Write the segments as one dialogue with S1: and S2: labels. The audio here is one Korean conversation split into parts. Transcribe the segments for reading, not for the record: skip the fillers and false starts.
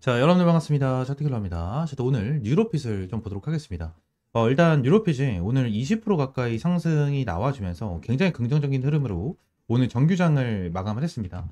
S1: 자, 여러분들 반갑습니다. 차트킬러입니다. 저도 오늘 뉴로핏을 좀 보도록 하겠습니다. 일단 뉴로핏이 오늘 20% 가까이 상승이 나와주면서 굉장히 긍정적인 흐름으로 오늘 정규장을 마감을 했습니다.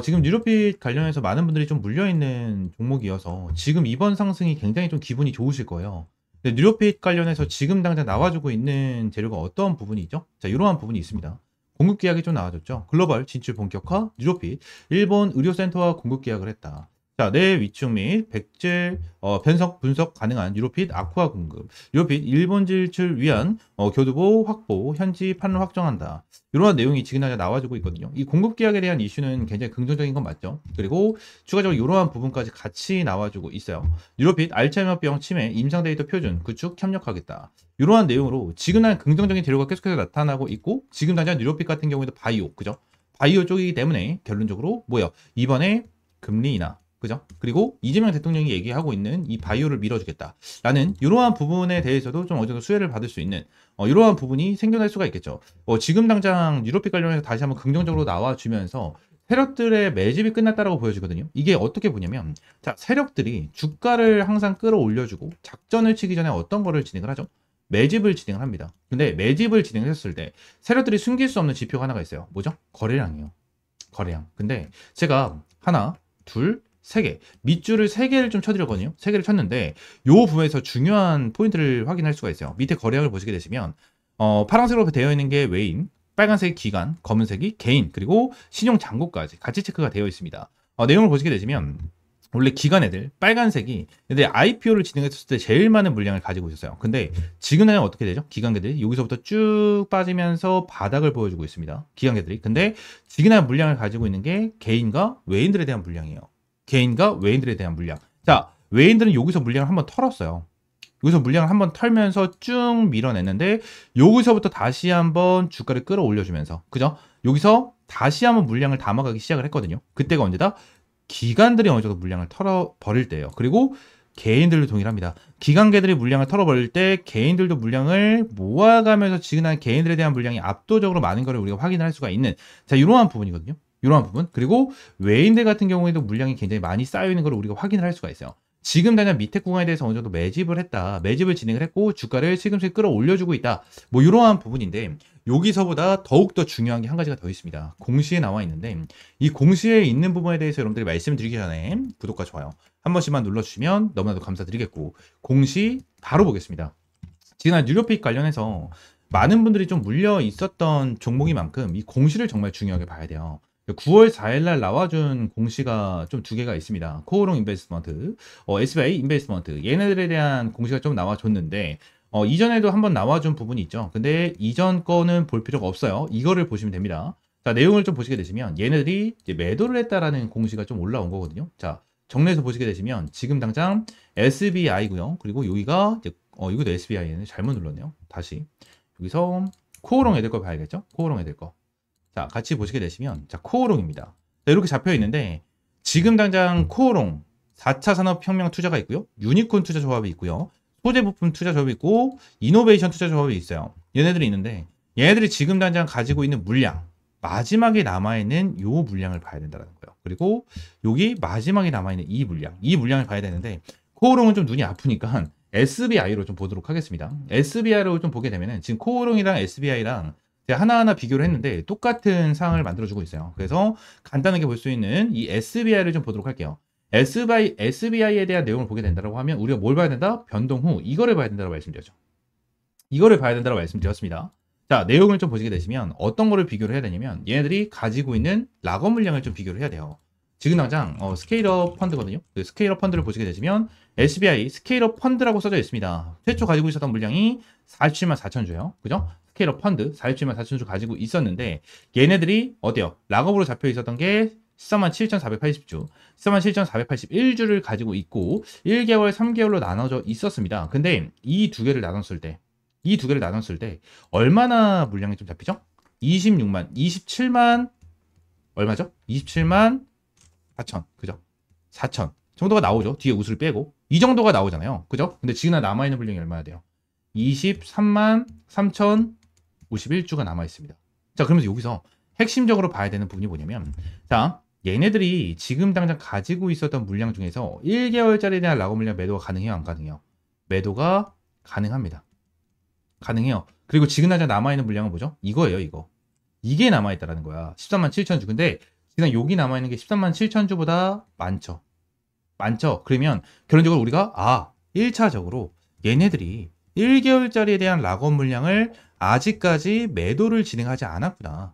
S1: 지금 뉴로핏 관련해서 많은 분들이 좀 물려있는 종목이어서 지금 이번 상승이 굉장히 좀 기분이 좋으실 거예요. 근데 뉴로핏 관련해서 지금 당장 나와주고 있는 재료가 어떤 부분이죠? 자, 이러한 부분이 있습니다. 공급 계약이 좀 나와줬죠. 글로벌 진출 본격화, 뉴로핏, 일본 의료센터와 공급 계약을 했다. 자, 내 위축 및 백질 변속 분석 가능한 유로핏 아쿠아 공급, 유로핏 일본 진출 위한 교두보 확보, 현지 판을 확정한다. 이러한 내용이 지금 나와주고 있거든요. 이 공급 계약에 대한 이슈는 굉장히 긍정적인 건 맞죠. 그리고 추가적으로 이러한 부분까지 같이 나와주고 있어요. 유로핏 알츠하이머병 치매 임상 데이터 표준 구축 협력하겠다. 이러한 내용으로 지금 난 긍정적인 재료가 계속해서 나타나고 있고, 지금 당장 유로핏 같은 경우에도 바이오, 그죠? 바이오 쪽이기 때문에 결론적으로 뭐예요? 이번에 금리 인하, 그죠? 그리고 이재명 대통령이 얘기하고 있는 이 바이오를 밀어주겠다라는 이러한 부분에 대해서도 좀 어느 정도 수혜를 받을 수 있는 이러한 부분이 생겨날 수가 있겠죠. 지금 당장 유로핏 관련해서 다시 한번 긍정적으로 나와주면서 세력들의 매집이 끝났다라고 보여지거든요. 이게 어떻게 보냐면, 자, 세력들이 주가를 항상 끌어올려주고 작전을 치기 전에 어떤 거를 진행을 하죠? 매집을 진행을 합니다. 근데 매집을 진행했을 때 세력들이 숨길 수 없는 지표가 하나가 있어요. 뭐죠? 거래량이요. 거래량. 근데 제가 하나, 둘, 3개, 밑줄을 3개를 좀 쳐드렸거든요. 3개를 쳤는데 요 부분에서 중요한 포인트를 확인할 수가 있어요. 밑에 거래량을 보시게 되시면 파란색으로 되어 있는 게 외인, 빨간색이 기관, 검은색이 개인, 그리고 신용 잔고까지 같이 체크가 되어 있습니다. 내용을 보시게 되시면 원래 기관 애들, 빨간색이 근데 IPO를 진행했을 때 제일 많은 물량을 가지고 있었어요. 근데 지금은 어떻게 되죠? 기관계들이 여기서부터 쭉 빠지면서 바닥을 보여주고 있습니다. 기관계들이. 근데 지금은 물량을 가지고 있는 게 개인과 외인들에 대한 물량이에요. 개인과 외인들에 대한 물량. 자, 외인들은 여기서 물량을 한번 털었어요. 여기서 물량을 한번 털면서 쭉 밀어냈는데 여기서부터 다시 한번 주가를 끌어올려주면서, 그죠? 여기서 다시 한번 물량을 담아가기 시작을 했거든요. 그때가 언제다? 기관들이 어느 정도 물량을 털어버릴 때예요. 그리고 개인들도 동일합니다. 기관계들이 물량을 털어버릴 때 개인들도 물량을 모아가면서 지금한 개인들에 대한 물량이 압도적으로 많은 것을 우리가 확인할 수가 있는, 자, 이러한 부분이거든요. 이러한 부분. 그리고 외인들 같은 경우에도 물량이 굉장히 많이 쌓여있는 걸 우리가 확인을 할 수가 있어요. 지금 당장 밑에 구간에 대해서 어느 정도 매집을 했다. 매집을 진행을 했고 주가를 슬금슬금 끌어올려주고 있다. 뭐 이러한 부분인데, 여기서보다 더욱더 중요한 게 한 가지가 더 있습니다. 공시에 나와 있는데, 이 공시에 있는 부분에 대해서 여러분들이 말씀드리기 전에 구독과 좋아요 한 번씩만 눌러주시면 너무나도 감사드리겠고, 공시 바로 보겠습니다. 지난 뉴로픽 관련해서 많은 분들이 좀 물려 있었던 종목인 만큼 이 공시를 정말 중요하게 봐야 돼요. 9월 4일 날 나와준 공시가 좀 두 개가 있습니다. 코오롱 인베스트먼트, SBI 인베스트먼트, 얘네들에 대한 공시가 좀 나와줬는데, 이전에도 한번 나와준 부분이 있죠. 근데 이전 거는 볼 필요가 없어요. 이거를 보시면 됩니다. 자, 내용을 좀 보시게 되시면 얘네들이 이제 매도를 했다라는 공시가 좀 올라온 거거든요. 자, 정리해서 보시게 되시면 지금 당장 SBI고요. 그리고 여기가 이제 이것도 SBI는 잘못 눌렀네요. 다시 여기서 코오롱 애들 거 봐야겠죠? 코오롱 애들 거. 자, 같이 보시게 되시면, 자, 코오롱입니다. 자, 이렇게 잡혀 있는데 지금 당장 코오롱 4차 산업혁명 투자가 있고요. 유니콘 투자 조합이 있고요. 소재 부품 투자 조합이 있고 이노베이션 투자 조합이 있어요. 얘네들이 있는데 얘네들이 지금 당장 가지고 있는 물량, 마지막에 남아있는 요 물량을 봐야 된다는 거예요. 그리고 여기 마지막에 남아있는 이 물량을 봐야 되는데, 코오롱은 좀 눈이 아프니까 SBI로 좀 보도록 하겠습니다. SBI로 좀 보게 되면은 지금 코오롱이랑 SBI랑 하나하나 비교를 했는데 똑같은 상황을 만들어주고 있어요. 그래서 간단하게 볼 수 있는 이 SBI를 좀 보도록 할게요. SBI에 대한 내용을 보게 된다고 하면 우리가 뭘 봐야 된다? 변동 후 이거를 봐야 된다고 말씀드렸죠. 이거를 봐야 된다고 말씀드렸습니다. 자, 내용을 좀 보시게 되시면 어떤 거를 비교를 해야 되냐면 얘네들이 가지고 있는 락업 물량을 좀 비교를 해야 돼요. 지금 당장 스케일업 펀드거든요. 그 스케일업 펀드를 보시게 되시면 SBI 스케일업 펀드라고 써져 있습니다. 최초 가지고 있었던 물량이 47만 4천 주예요. 그죠? 스케일업 펀드 47만 4천 주 가지고 있었는데 얘네들이 어때요? 락업으로 잡혀 있었던 게 14만 7,480주, 14만 7,481주를 가지고 있고 1개월, 3개월로 나눠져 있었습니다. 근데 이 두 개를 나눴을 때 얼마나 물량이 좀 잡히죠? 27만 얼마죠? 27만 4천, 그죠? 4천 정도가 나오죠. 뒤에 우수를 빼고 이 정도가 나오잖아요. 그죠? 근데 지금 남아있는 물량이 얼마나 돼요? 23만 3,051주가 남아있습니다. 자, 그러면서 여기서 핵심적으로 봐야 되는 부분이 뭐냐면, 자, 얘네들이 지금 당장 가지고 있었던 물량 중에서 1개월짜리에 대한 락업 물량 매도가 가능해요, 안 가능해요? 매도가 가능합니다. 가능해요. 그리고 지금 당장 남아있는 물량은 뭐죠? 이거예요, 이거. 이게 남아있다라는 거야. 13만 7천 주. 근데 지금 여기 남아있는 게 13만 7천 주보다 많죠. 많죠. 그러면 결론적으로 우리가 1차적으로 얘네들이 1개월짜리에 대한 락업 물량을 아직까지 매도를 진행하지 않았구나.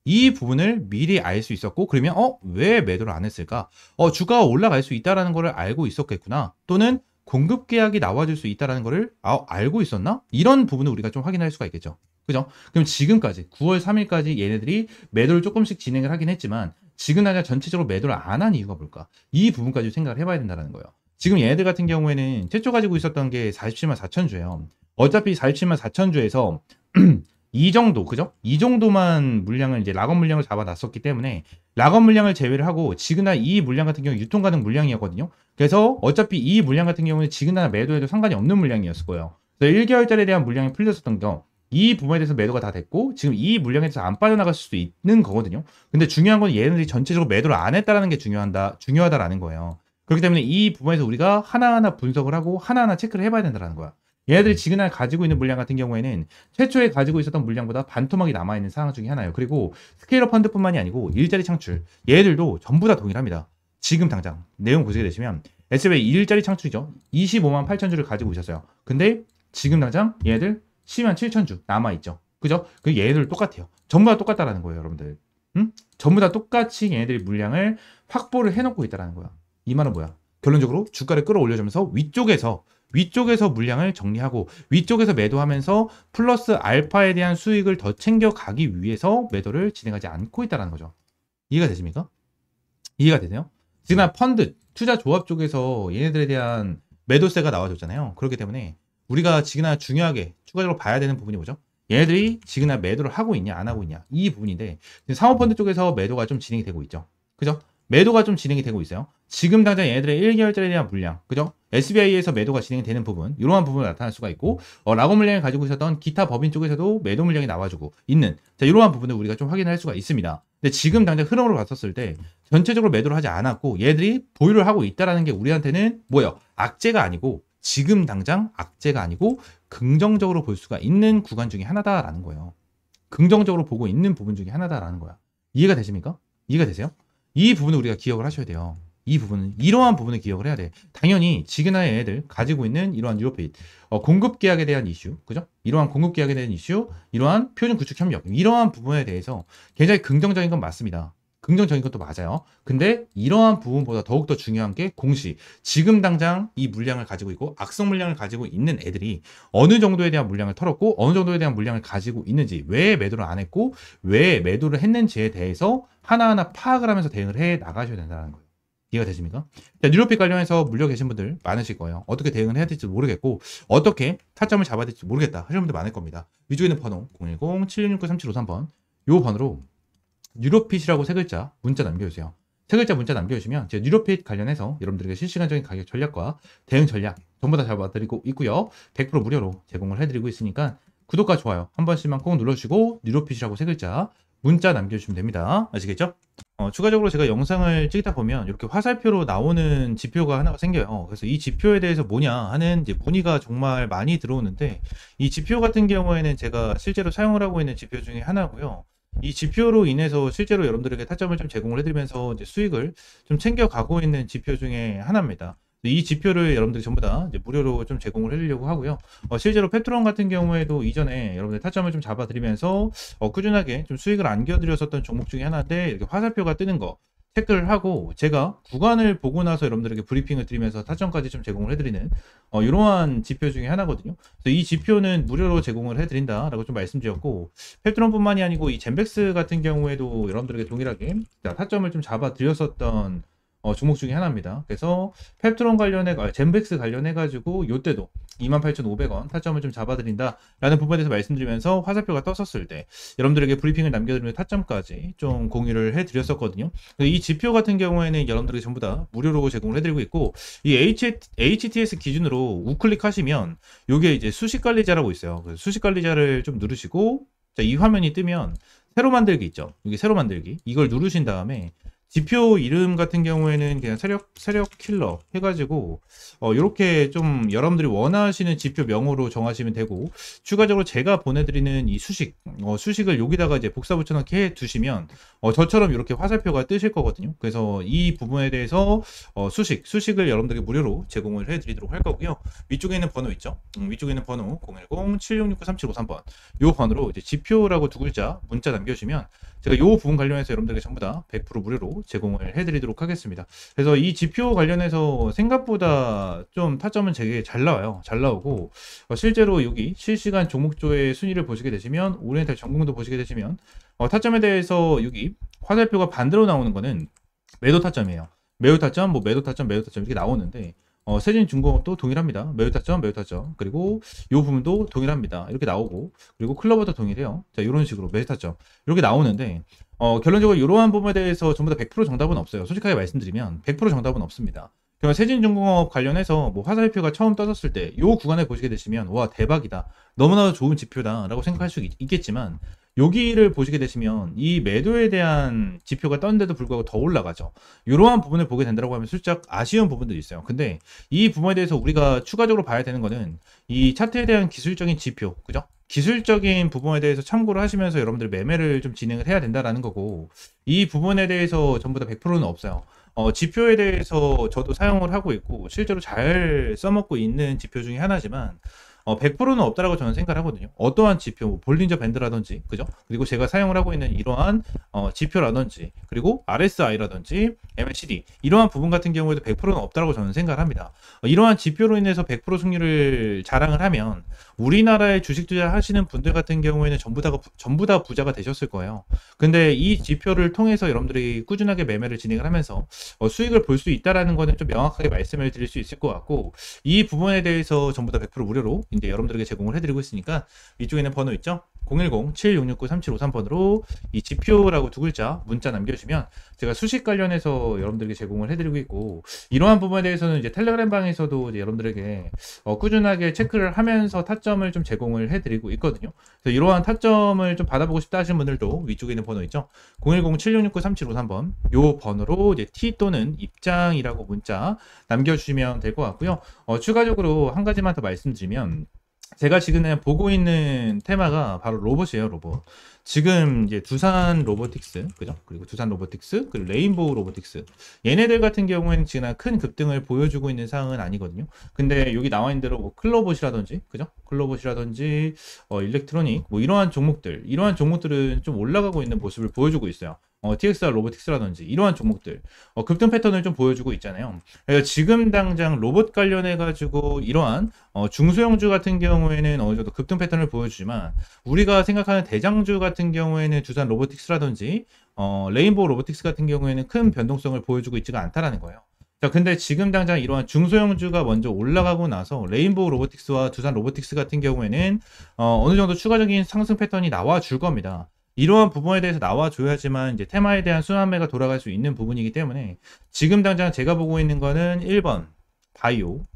S1: 이 부분을 미리 알 수 있었고, 그러면 왜 매도를 안 했을까? 주가가 올라갈 수 있다라는 거를 알고 있었겠구나. 또는 공급 계약이 나와줄 수 있다라는 거를 알고 있었나? 이런 부분을 우리가 좀 확인할 수가 있겠죠. 그죠? 그럼 지금까지 9월 3일까지 얘네들이 매도를 조금씩 진행을 하긴 했지만 지금 당장 전체적으로 매도를 안 한 이유가 뭘까? 이 부분까지 생각을 해봐야 된다는 거예요. 지금 얘네들 같은 경우에는 최초 가지고 있었던 게 47만 4천 주예요. 어차피 47만 4천 주에서 이 정도, 그죠? 이 정도만 물량을 이제 락업 물량을 잡아놨었기 때문에 락업 물량을 제외를 하고 지그나 이 물량 같은 경우 유통 가능 물량이었거든요. 그래서 어차피 이 물량 같은 경우는 지그나 매도해도 상관이 없는 물량이었을 거예요. 그래서 1개월짜리에 대한 물량이 풀렸었던 거, 이 부분에 대해서 매도가 다 됐고 지금 이 물량에 대해서 안 빠져나갈 수도 있는 거거든요. 근데 중요한 건 얘네들이 전체적으로 매도를 안 했다라는 게 중요하다라는 거예요. 그렇기 때문에 이 부분에서 우리가 하나하나 분석을 하고 하나하나 체크를 해봐야 된다는 거야. 얘네들이 지금날 가지고 있는 물량 같은 경우에는 최초에 가지고 있었던 물량보다 반토막이 남아있는 상황 중에 하나예요. 그리고 스케일업 펀드뿐만이 아니고 일자리 창출, 얘들도 전부 다 동일합니다. 지금 당장 내용 보시게 되시면 SBI 일자리 창출이죠. 25만 8천 주를 가지고 있었어요. 근데 지금 당장 얘네들 12만 7천 주 남아있죠. 그죠? 그 얘네들 똑같아요. 전부 다 똑같다라는 거예요, 여러분들. 응? 전부 다 똑같이 얘네들이 물량을 확보를 해놓고 있다라는 거야. 이 말은 뭐야? 결론적으로 주가를 끌어올려주면서 위쪽에서 물량을 정리하고 위쪽에서 매도하면서 플러스 알파에 대한 수익을 더 챙겨가기 위해서 매도를 진행하지 않고 있다는 거죠. 이해가 되십니까? 이해가 되세요? 지금 펀드, 투자 조합 쪽에서 얘네들에 대한 매도세가 나와줬잖아요. 그렇기 때문에 우리가 지금 중요하게 추가적으로 봐야 되는 부분이 뭐죠? 얘네들이 지금 매도를 하고 있냐 안 하고 있냐 이 부분인데 사모펀드 쪽에서 매도가 좀 진행이 되고 있죠. 그죠? 매도가 좀 진행이 되고 있어요. 지금 당장 얘네들의 1개월짜리에 대한 물량, 그죠? SBI에서 매도가 진행이 되는 부분, 이러한 부분을 나타날 수가 있고, 락업 물량을 가지고 있었던 기타 법인 쪽에서도 매도 물량이 나와주고 있는, 자, 이러한 부분을 우리가 좀 확인할 수가 있습니다. 근데 지금 당장 흐름으로 봤었을 때, 전체적으로 매도를 하지 않았고, 얘들이 보유를 하고 있다는 게 우리한테는 뭐예요? 악재가 아니고, 지금 당장 악재가 아니고, 긍정적으로 볼 수가 있는 구간 중에 하나다라는 거예요. 긍정적으로 보고 있는 부분 중에 하나다라는 거야. 이해가 되십니까? 이해가 되세요? 이 부분을 우리가 기억을 하셔야 돼요. 이 부분은, 이러한 부분을 기억을 해야 돼. 당연히 지그나의 애들 가지고 있는 이러한 유로핏, 공급 계약에 대한 이슈, 그죠? 이러한 공급 계약에 대한 이슈, 이러한 표준 구축 협력, 이러한 부분에 대해서 굉장히 긍정적인 건 맞습니다. 긍정적인 것도 맞아요. 근데 이러한 부분보다 더욱더 중요한 게 공시. 지금 당장 이 물량을 가지고 있고 악성 물량을 가지고 있는 애들이 어느 정도에 대한 물량을 털었고 어느 정도에 대한 물량을 가지고 있는지, 왜 매도를 안 했고 왜 매도를 했는지에 대해서 하나하나 파악을 하면서 대응을 해 나가셔야 된다는 거예요. 이해가 되십니까? 뉴로핏 관련해서 물려 계신 분들 많으실 거예요. 어떻게 대응을 해야 될지 모르겠고 어떻게 타점을 잡아야 될지 모르겠다 하시는 분들 많을 겁니다. 위쪽에 있는 번호 010-7669-3753번 요 번호로 뉴로핏이라고 세 글자 문자 남겨주세요. 세 글자 문자 남겨주시면 제가 뉴로핏 관련해서 여러분들에게 실시간적인 가격 전략과 대응 전략 전부 다 잡아드리고 있고요. 100% 무료로 제공을 해드리고 있으니까 구독과 좋아요 한 번씩만 꼭 눌러주시고 뉴로핏이라고 세 글자 문자 남겨주시면 됩니다. 아시겠죠? 추가적으로 제가 영상을 찍다 보면 이렇게 화살표로 나오는 지표가 하나가 생겨요. 그래서 이 지표에 대해서 뭐냐 하는 이제 문의가 정말 많이 들어오는데 이 지표 같은 경우에는 제가 실제로 사용을 하고 있는 지표 중에 하나고요. 이 지표로 인해서 실제로 여러분들에게 타점을 좀 제공을 해드리면서 이제 수익을 좀 챙겨가고 있는 지표 중에 하나입니다. 이 지표를 여러분들이 전부 다 이제 무료로 좀 제공을 해드리려고 하고요. 실제로 페트론 같은 경우에도 이전에 여러분들 타점을 좀 잡아드리면서 꾸준하게 좀 수익을 안겨드렸었던 종목 중에 하나인데 이렇게 화살표가 뜨는 거 체크를 하고 제가 구간을 보고 나서 여러분들에게 브리핑을 드리면서 타점까지 좀 제공을 해드리는 이러한 지표 중에 하나거든요. 그래서 이 지표는 무료로 제공을 해드린다라고 좀 말씀드렸고 페트론뿐만이 아니고 이 젠백스 같은 경우에도 여러분들에게 동일하게 타점을 좀 잡아드렸었던 종목 중에 하나입니다. 그래서 펩트론 관련해, 젠백스 관련해가지고 요때도 28,500원 타점을 좀 잡아드린다 라는 부분에 대해서 말씀드리면서 화살표가 떴었을 때 여러분들에게 브리핑을 남겨드리면서 타점까지 좀 공유를 해드렸었거든요. 이 지표 같은 경우에는 여러분들에게 전부 다 무료로 제공을 해드리고 있고 이 HTS 기준으로 우클릭 하시면 요게 이제 수식관리자라고 있어요. 그래서 수식관리자를 좀 누르시고 자, 이 화면이 뜨면 새로 만들기 있죠. 여기 새로 만들기 이걸 누르신 다음에 지표 이름 같은 경우에는 그냥 세력 킬러 해가지고 이렇게 좀 여러분들이 원하시는 지표 명으로 정하시면 되고, 추가적으로 제가 보내드리는 이 수식을 여기다가 이제 복사 붙여넣기 해 두시면 저처럼 이렇게 화살표가 뜨실 거거든요. 그래서 이 부분에 대해서 수식을 여러분들에게 무료로 제공을 해드리도록 할 거고요. 위쪽에 있는 번호 있죠? 위쪽에 있는 번호 010-7669-3753번 요 번호로 이제 지표라고 두 글자 문자 남겨주시면 제가 이 부분 관련해서 여러분들에게 전부 다 100% 무료로 제공을 해드리도록 하겠습니다. 그래서 이 지표 관련해서 생각보다 좀 타점은 되게 잘 나와요. 잘 나오고 실제로 여기 실시간 종목조의 순위를 보시게 되시면, 오리엔탈 전공도 보시게 되시면 타점에 대해서 여기 화살표가 반대로 나오는 거는 매도 타점이에요. 매우 타점, 뭐 매도 타점, 매도 타점 이렇게 나오는데 세진중공업도 동일합니다. 매우 타점, 매우 타점. 그리고 이 부분도 동일합니다. 이렇게 나오고, 그리고 클로버도 동일해요. 자, 이런 식으로 매수 타점 이렇게 나오는데 결론적으로 이러한 부분에 대해서 전부 다 100% 정답은 없어요. 솔직하게 말씀드리면 100% 정답은 없습니다. 그러면 세진중공업 관련해서 뭐 화살표가 처음 떠졌을 때 이 구간에 보시게 되시면 와 대박이다, 너무나도 좋은 지표다라고 생각할 수 있겠지만, 여기를 보시게 되시면 이 매도에 대한 지표가 떴는데도 불구하고 더 올라가죠. 이러한 부분을 보게 된다고 하면 살짝 아쉬운 부분들이 있어요. 근데 이 부분에 대해서 우리가 추가적으로 봐야 되는 거는 이 차트에 대한 기술적인 지표, 그죠? 기술적인 부분에 대해서 참고를 하시면서 여러분들 매매를 좀 진행을 해야 된다라는 거고, 이 부분에 대해서 전부 다 100%는 없어요. 지표에 대해서 저도 사용을 하고 있고 실제로 잘 써먹고 있는 지표 중에 하나지만 100%는 없다라고 저는 생각을 하거든요. 어떠한 지표, 뭐 볼린저 밴드라든지, 그죠? 그리고 제가 사용을 하고 있는 이러한 지표라든지, 그리고 RSI라든지, MACD 이러한 부분 같은 경우에도 100%는 없다라고 저는 생각을 합니다. 이러한 지표로 인해서 100% 승률을 자랑을 하면 우리나라에 주식 투자하시는 분들 같은 경우에는 전부 다 부자가 되셨을 거예요. 근데 이 지표를 통해서 여러분들이 꾸준하게 매매를 진행을 하면서 수익을 볼 수 있다라는 거는 좀 명확하게 말씀을 드릴 수 있을 것 같고, 이 부분에 대해서 전부 다 100% 무료로 이제 여러분들에게 제공을 해드리고 있으니까 위쪽에 있는 번호 있죠? 010-7669-3753번으로 이 지표라고 두 글자 문자 남겨주시면 제가 수식 관련해서 여러분들에게 제공을 해드리고 있고, 이러한 부분에 대해서는 이제 텔레그램 방에서도 이제 여러분들에게 꾸준하게 체크를 하면서 타점을 좀 제공을 해드리고 있거든요. 그래서 이러한 타점을 좀 받아보고 싶다 하시는 분들도 위쪽에 있는 번호 있죠? 010-7669-3753번 요 번호로 이제 T 또는 입장이라고 문자 남겨주시면 될 것 같고요. 추가적으로 한 가지만 더 말씀드리면, 제가 지금 보고 있는 테마가 바로 로봇이에요, 로봇. 지금 이제 두산 로보틱스, 그죠? 그리고 두산 로보틱스, 그리고 레인보우 로보틱스. 얘네들 같은 경우에는 지금 큰 급등을 보여주고 있는 상황은 아니거든요. 근데 여기 나와 있는 대로 뭐 클로봇이라든지, 그죠? 클로봇이라든지, 일렉트로닉, 뭐 이러한 종목들은 좀 올라가고 있는 모습을 보여주고 있어요. TXR 로보틱스라든지 이러한 종목들 급등 패턴을 좀 보여주고 있잖아요. 그래서 지금 당장 로봇 관련해 가지고 이러한 중소형주 같은 경우에는 어느 정도 급등 패턴을 보여주지만, 우리가 생각하는 대장주 같은 경우에는 두산 로보틱스라든지 레인보우 로보틱스 같은 경우에는 큰 변동성을 보여주고 있지가 않다라는 거예요. 자, 근데 지금 당장 이러한 중소형주가 먼저 올라가고 나서 레인보우 로보틱스와 두산 로보틱스 같은 경우에는 어느 정도 추가적인 상승 패턴이 나와 줄 겁니다. 이러한 부분에 대해서 나와줘야지만 이제 테마에 대한 순환매가 돌아갈 수 있는 부분이기 때문에, 지금 당장 제가 보고 있는 거는 1번 바이오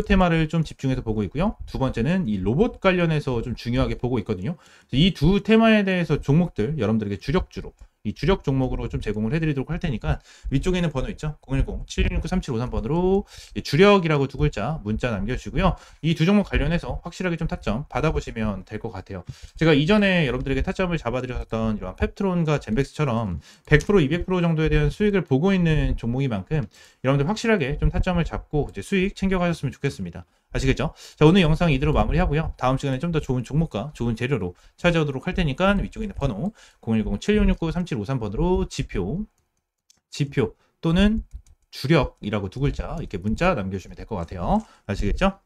S1: 테마를 좀 집중해서 보고 있고요. 두 번째는 이 로봇 관련해서 좀 중요하게 보고 있거든요. 이 두 테마에 대해서 종목들 여러분들에게 주력주로, 이 주력 종목으로 좀 제공을 해드리도록 할 테니까 위쪽에 있는 번호 있죠? 010-7669-3753번으로 주력이라고 두 글자 문자 남겨주시고요. 이 두 종목 관련해서 확실하게 좀 타점 받아보시면 될 것 같아요. 제가 이전에 여러분들에게 타점을 잡아드렸던 이런 펩트론과 젠백스처럼 100%, 200% 정도에 대한 수익을 보고 있는 종목인 만큼 여러분들 확실하게 좀 타점을 잡고 이제 수익 챙겨가셨으면 좋겠습니다. 아시겠죠? 자, 오늘 영상 이대로 마무리하고요. 다음 시간에 좀 더 좋은 종목과 좋은 재료로 찾아오도록 할 테니까 위쪽에 있는 번호 010-7669-3753번으로 지표 또는 주력이라고 두 글자 이렇게 문자 남겨주시면 될 것 같아요. 아시겠죠?